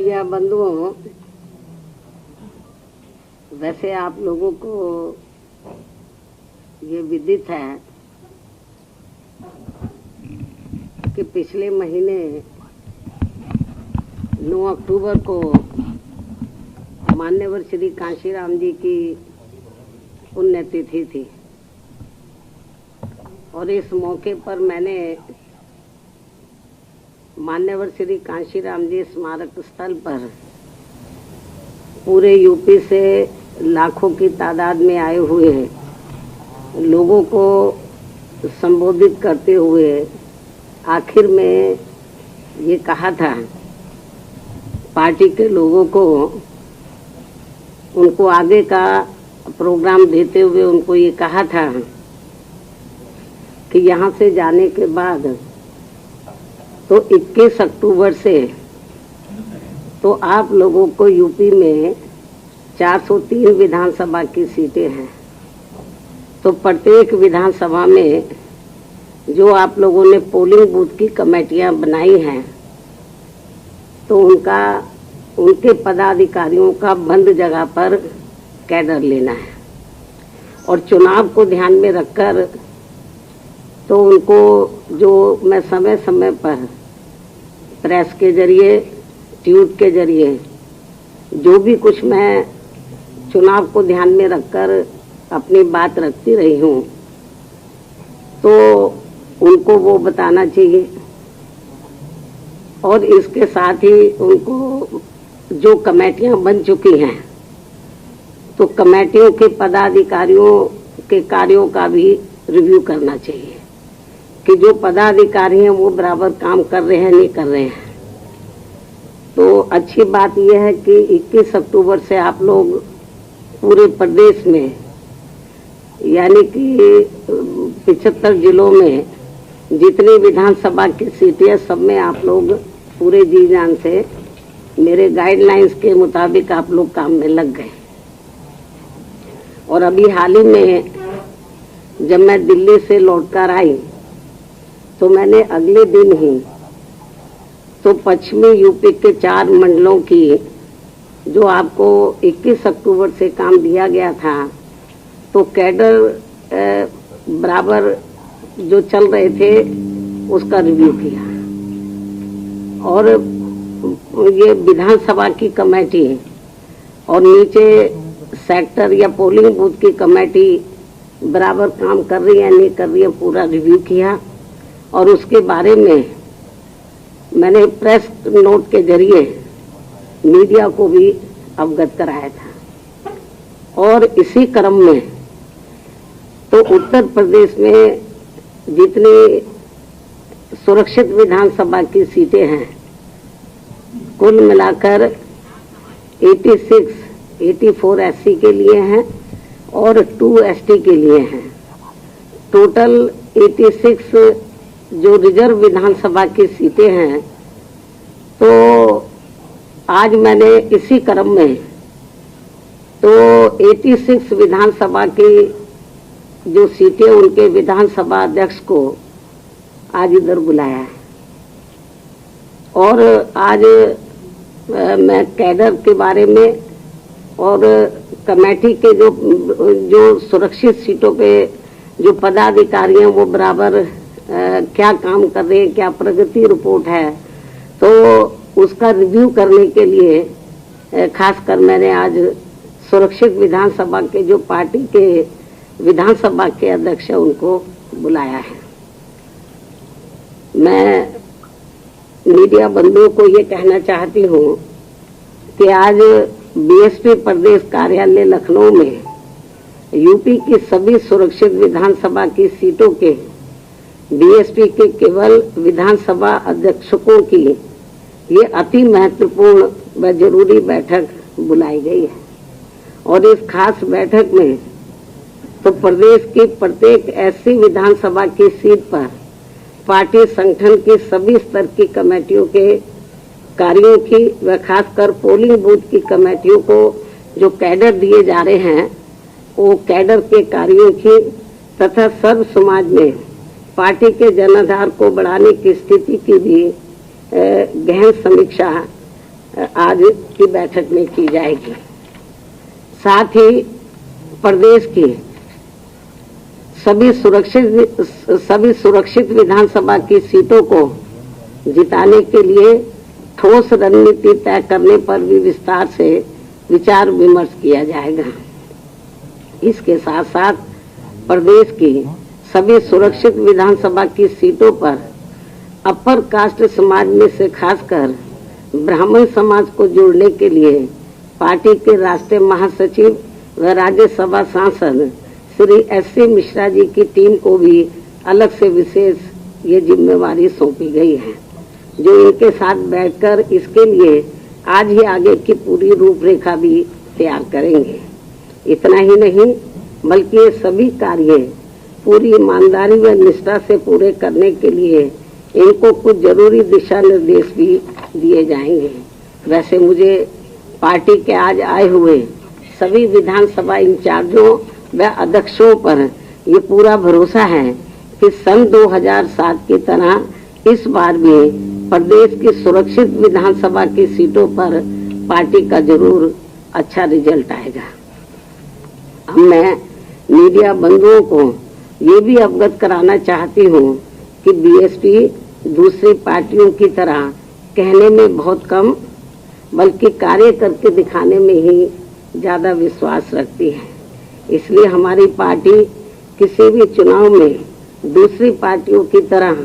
Media बंधुओं, वैसे आप लोगों को ये विदित है कि पिछले महीने 9 अक्टूबर को मान्यवर श्री कांशीराम जी की पुण्यतिथि थी और इस मौके पर मैंने मान्यवर श्री कांशीराम जी स्मारक स्थल पर पूरे यूपी से लाखों की तादाद में आए हुए लोगों को संबोधित करते हुए आखिर में ये कहा था पार्टी के लोगों को, उनको आगे का प्रोग्राम देते हुए उनको ये कहा था कि यहाँ से जाने के बाद तो 21 अक्टूबर से तो आप लोगों को यूपी में 403 विधानसभा की सीटें हैं, तो प्रत्येक विधानसभा में जो आप लोगों ने पोलिंग बूथ की कमेटियां बनाई हैं तो उनके पदाधिकारियों का बंद जगह पर कैडर लेना है और चुनाव को ध्यान में रखकर तो उनको जो मैं समय समय पर प्रेस के जरिए, ट्वीट के जरिए जो भी कुछ मैं चुनाव को ध्यान में रखकर अपनी बात रखती रही हूँ, तो उनको वो बताना चाहिए और इसके साथ ही उनको जो कमेटियां बन चुकी हैं तो कमेटियों के पदाधिकारियों के कार्यों का भी रिव्यू करना चाहिए कि जो पदाधिकारी हैं वो बराबर काम कर रहे हैं, नहीं कर रहे हैं। तो अच्छी बात यह है कि 21 अक्टूबर से आप लोग पूरे प्रदेश में यानी कि 75 जिलों में जितनी विधानसभा की सीटें सब में आप लोग पूरे जी जान से मेरे गाइडलाइंस के मुताबिक आप लोग काम में लग गए। और अभी हाल ही में जब मैं दिल्ली से लौटकर आई तो मैंने अगले दिन ही तो पश्चिमी यूपी के 4 मंडलों की जो आपको 21 अक्टूबर से काम दिया गया था तो कैडर बराबर जो चल रहे थे उसका रिव्यू किया और ये विधानसभा की कमेटी और नीचे सेक्टर या पोलिंग बूथ की कमेटी बराबर काम कर रही है नहीं कर रही है पूरा रिव्यू किया और उसके बारे में मैंने प्रेस नोट के जरिए मीडिया को भी अवगत कराया था। और इसी क्रम में तो उत्तर प्रदेश में जितनी सुरक्षित विधानसभा की सीटें हैं कुल मिलाकर 84 एससी के लिए हैं और 2 एसटी के लिए हैं। टोटल 86 जो रिजर्व विधानसभा की सीटें हैं तो आज मैंने इसी क्रम में तो 86 विधानसभा की जो सीटें उनके विधानसभा अध्यक्ष को आज इधर बुलाया है और आज मैं कैडर के बारे में और कमेटी के जो सुरक्षित सीटों पे जो पदाधिकारी हैं वो बराबर क्या काम कर रहे हैं, क्या प्रगति रिपोर्ट है, तो उसका रिव्यू करने के लिए खासकर मैंने आज सुरक्षित विधानसभा के जो पार्टी के विधानसभा के अध्यक्ष हैं उनको बुलाया है। मैं मीडिया बंधुओं को ये कहना चाहती हूँ कि आज बीएसपी प्रदेश कार्यालय लखनऊ में यूपी की सभी सुरक्षित विधानसभा की सीटों के बीएसपी के केवल विधानसभा अध्यक्षों की ये अति महत्वपूर्ण व जरूरी बैठक बुलाई गई है और इस खास बैठक में तो प्रदेश की प्रत्येक ऐसी विधानसभा की सीट पर पार्टी संगठन की सभी स्तर की कमेटियों के कार्यों की व खासकर पोलिंग बूथ की कमेटियों को जो कैडर दिए जा रहे हैं वो कैडर के कार्यों की तथा सर्व समाज में पार्टी के जनाधार को बढ़ाने की स्थिति की भी गहन समीक्षा आज की बैठक में की जाएगी। साथ ही प्रदेश की सभी सुरक्षित विधानसभा की सीटों को जिताने के लिए ठोस रणनीति तय करने पर भी विस्तार से विचार विमर्श किया जाएगा। इसके साथ साथ प्रदेश की सभी सुरक्षित विधानसभा की सीटों पर अपर कास्ट समाज में से खासकर ब्राह्मण समाज को जोड़ने के लिए पार्टी के राष्ट्रीय महासचिव व राज्यसभा सांसद श्री एस.सी. मिश्रा जी की टीम को भी अलग से विशेष ये जिम्मेवारी सौंपी गई है, जो इनके साथ बैठकर इसके लिए आज ही आगे की पूरी रूपरेखा भी तैयार करेंगे। इतना ही नहीं बल्कि ये सभी कार्य पूरी ईमानदारी व निष्ठा से पूरे करने के लिए इनको कुछ जरूरी दिशा निर्देश भी दिए जाएंगे। वैसे मुझे पार्टी के आज आए हुए सभी विधानसभा इंचार्जों व अध्यक्षों पर ये पूरा भरोसा है कि सन 2007 की तरह इस बार भी प्रदेश की सुरक्षित विधानसभा की सीटों पर पार्टी का जरूर अच्छा रिजल्ट आएगा। मैं मीडिया बंधुओं को ये भी अवगत कराना चाहती हूँ कि बीएसपी दूसरी पार्टियों की तरह कहने में बहुत कम बल्कि कार्य करके दिखाने में ही ज्यादा विश्वास रखती है। इसलिए हमारी पार्टी किसी भी चुनाव में दूसरी पार्टियों की तरह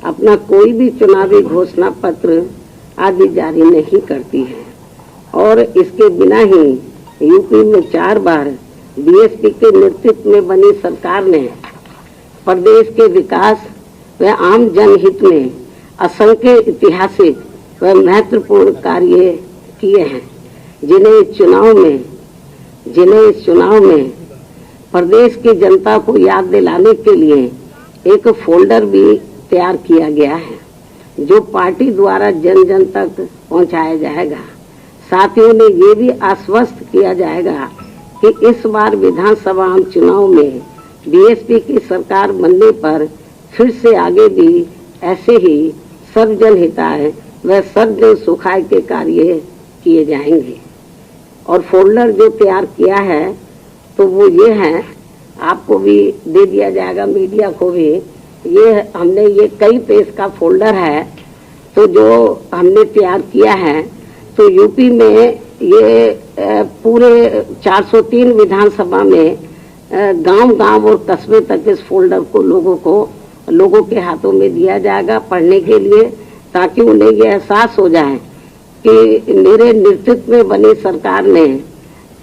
अपना कोई भी चुनावी घोषणा पत्र आदि जारी नहीं करती है और इसके बिना ही यूपी में 4 बार बीएसपी के नेतृत्व में बनी सरकार ने प्रदेश के विकास व आम जनहित में असंख्य ऐतिहासिक व महत्वपूर्ण कार्य किए हैं, जिन्हें इस चुनाव में प्रदेश की जनता को याद दिलाने के लिए एक फोल्डर भी तैयार किया गया है, जो पार्टी द्वारा जन जन तक पहुंचाया जाएगा। साथ ही उन्हें ये भी आश्वस्त किया जाएगा कि इस बार विधानसभा आम चुनाव में बीएसपी की सरकार बनने पर फिर से आगे भी ऐसे ही सर्वजन हिताय व सर्वजन सुखाय के कार्य किए जाएंगे। और फोल्डर जो तैयार किया है तो वो ये है, आपको भी दे दिया जाएगा, मीडिया को भी। ये हमने ये कई पेज का फोल्डर है, तो जो हमने तैयार किया है तो यूपी में ये पूरे 403 विधानसभा में गांव-गांव और कस्बे तक इस फोल्डर को लोगों के हाथों में दिया जाएगा पढ़ने के लिए, ताकि उन्हें ये एहसास हो जाए कि मेरे नेतृत्व में बनी सरकार ने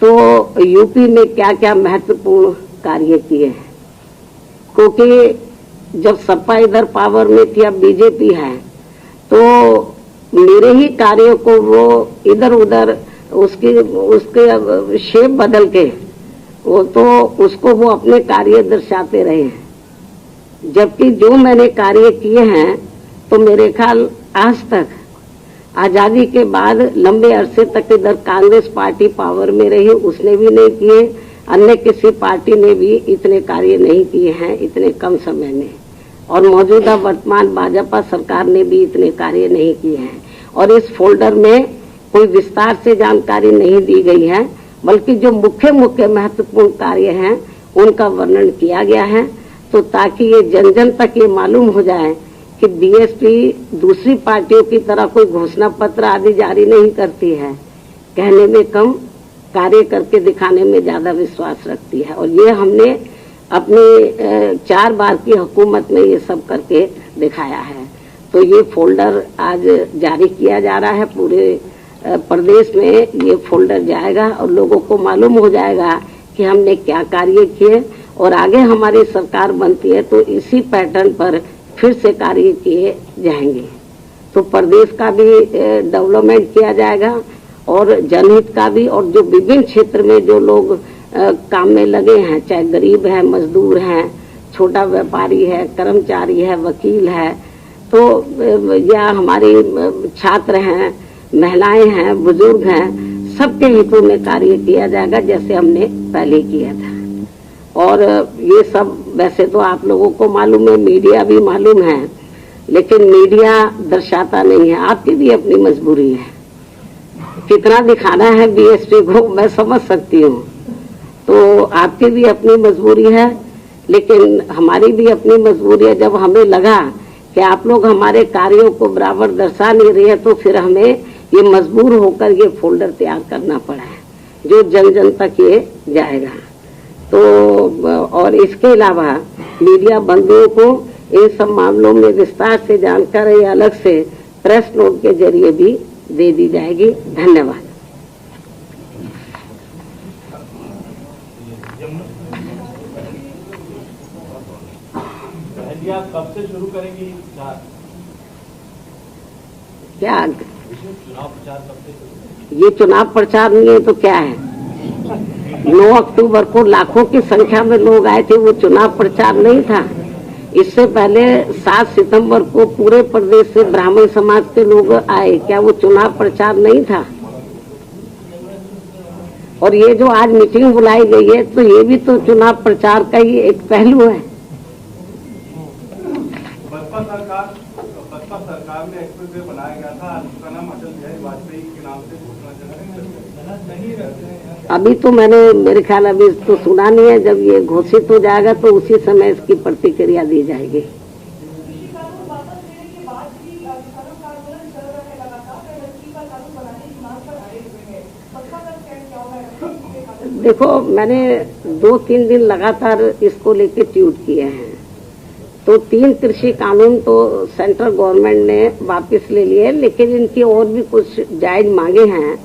तो यूपी में क्या क्या महत्वपूर्ण कार्य किए हैं। क्योंकि जब सपा इधर पावर में थी, अब बीजेपी है, तो मेरे ही कार्यों को वो इधर उधर उसके शेप बदल के उसको वो अपने कार्य दर्शाते रहे हैं। जबकि जो मैंने कार्य किए हैं तो मेरे ख्याल आज तक आजादी के बाद लंबे अरसे तक इधर कांग्रेस पार्टी पावर में रही, उसने भी नहीं किए, अन्य किसी पार्टी ने भी इतने कार्य नहीं किए हैं इतने कम समय में, और मौजूदा वर्तमान भाजपा सरकार ने भी इतने कार्य नहीं किए हैं। और इस फोल्डर में कोई विस्तार से जानकारी नहीं दी गई है, बल्कि जो मुख्य महत्वपूर्ण कार्य हैं उनका वर्णन किया गया है, तो ताकि ये जन जन तक ये मालूम हो जाए कि बीएसपी दूसरी पार्टियों की तरह कोई घोषणा पत्र आदि जारी नहीं करती है, कहने में कम कार्य करके दिखाने में ज्यादा विश्वास रखती है। और ये हमने अपनी 4 बार की हुकूमत में ये सब करके दिखाया है। तो ये फोल्डर आज जारी किया जा रहा है, पूरे प्रदेश में ये फोल्डर जाएगा और लोगों को मालूम हो जाएगा कि हमने क्या कार्य किए, और आगे हमारी सरकार बनती है तो इसी पैटर्न पर फिर से कार्य किए जाएंगे। तो प्रदेश का भी डेवलपमेंट किया जाएगा और जनहित का भी, और जो विभिन्न क्षेत्र में जो लोग काम में लगे हैं, चाहे गरीब है, मजदूर हैं, छोटा व्यापारी है, कर्मचारी है, वकील है, तो या हमारे छात्र हैं, महिलाएं हैं, बुजुर्ग हैं, सबके हितों में कार्य किया जाएगा जैसे हमने पहले किया था। और ये सब वैसे तो आप लोगों को मालूम है, मीडिया भी मालूम है, लेकिन मीडिया दर्शाता नहीं है, आपकी भी अपनी मजबूरी है। कितना दिखाना है बीएसपी को मैं समझ सकती हूँ। तो आपकी भी अपनी मजबूरी है, लेकिन हमारी भी अपनी मजबूरी है। जब हमें लगा कि आप लोग हमारे कार्यों को बराबर दर्शा नहीं रहे हैं, तो फिर हमें ये मजबूर होकर ये फोल्डर तैयार करना पड़ा है जो जन जन तक ये जाएगा। तो और इसके अलावा मीडिया बंधुओं को इन सब मामलों में विस्तार से जानकारी अलग से प्रेस नोट के जरिए भी दे दी जाएगी। धन्यवाद। आप कब से शुरू करेंगी क्या चुनाव प्रचार कब से शुरू? ये चुनाव प्रचार नहीं है तो क्या है? 9 अक्टूबर को लाखों की संख्या में लोग आए थे, वो चुनाव प्रचार नहीं था। इससे पहले 7 सितंबर को पूरे प्रदेश से ब्राह्मण समाज के लोग आए, क्या वो चुनाव प्रचार नहीं था? और ये जो आज मीटिंग बुलाई गई है, तो ये भी तो चुनाव प्रचार का ही एक पहलू है। बसपा सरकार ने एक्सप्रेसवे बनाया गया था, उसका नाम अटल बिहारी वाजपेयी के नाम से घोषणा नहीं रहते। अभी तो मैंने मेरे ख्याल अभी तो सुना नहीं है। जब ये घोषित हो जाएगा तो उसी समय इसकी प्रतिक्रिया दी जाएगी। देखो, मैंने 2-3 दिन लगातार इसको लेके ट्वीट किए हैं। तो 3 कृषि कानून तो सेंट्रल गवर्नमेंट ने वापस ले लिए, लेकिन इनकी और भी कुछ जायज मांगे हैं।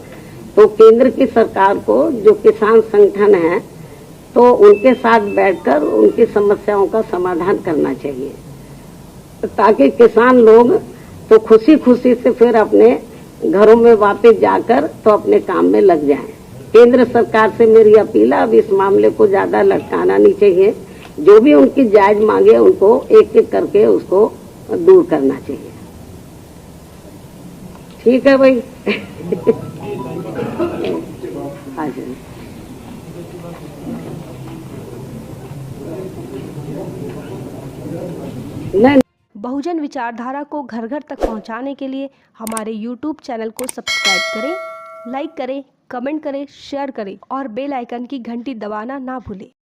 तो केंद्र की सरकार को, जो किसान संगठन है, तो उनके साथ बैठकर उनकी समस्याओं का समाधान करना चाहिए, ताकि किसान लोग तो खुशी खुशी से फिर अपने घरों में वापस जाकर तो अपने काम में लग जाएं। केंद्र सरकार से मेरी अपील है, अब इस मामले को ज्यादा लटकाना नहीं चाहिए। जो भी उनकी जायज मांगे उनको एक एक करके उसको दूर करना चाहिए। ठीक है भाई। नहीं। बहुजन विचारधारा को घर घर तक पहुंचाने के लिए हमारे YouTube चैनल को सब्सक्राइब करें, लाइक करें, कमेंट करें, शेयर करें और बेल आइकन की घंटी दबाना ना भूलें।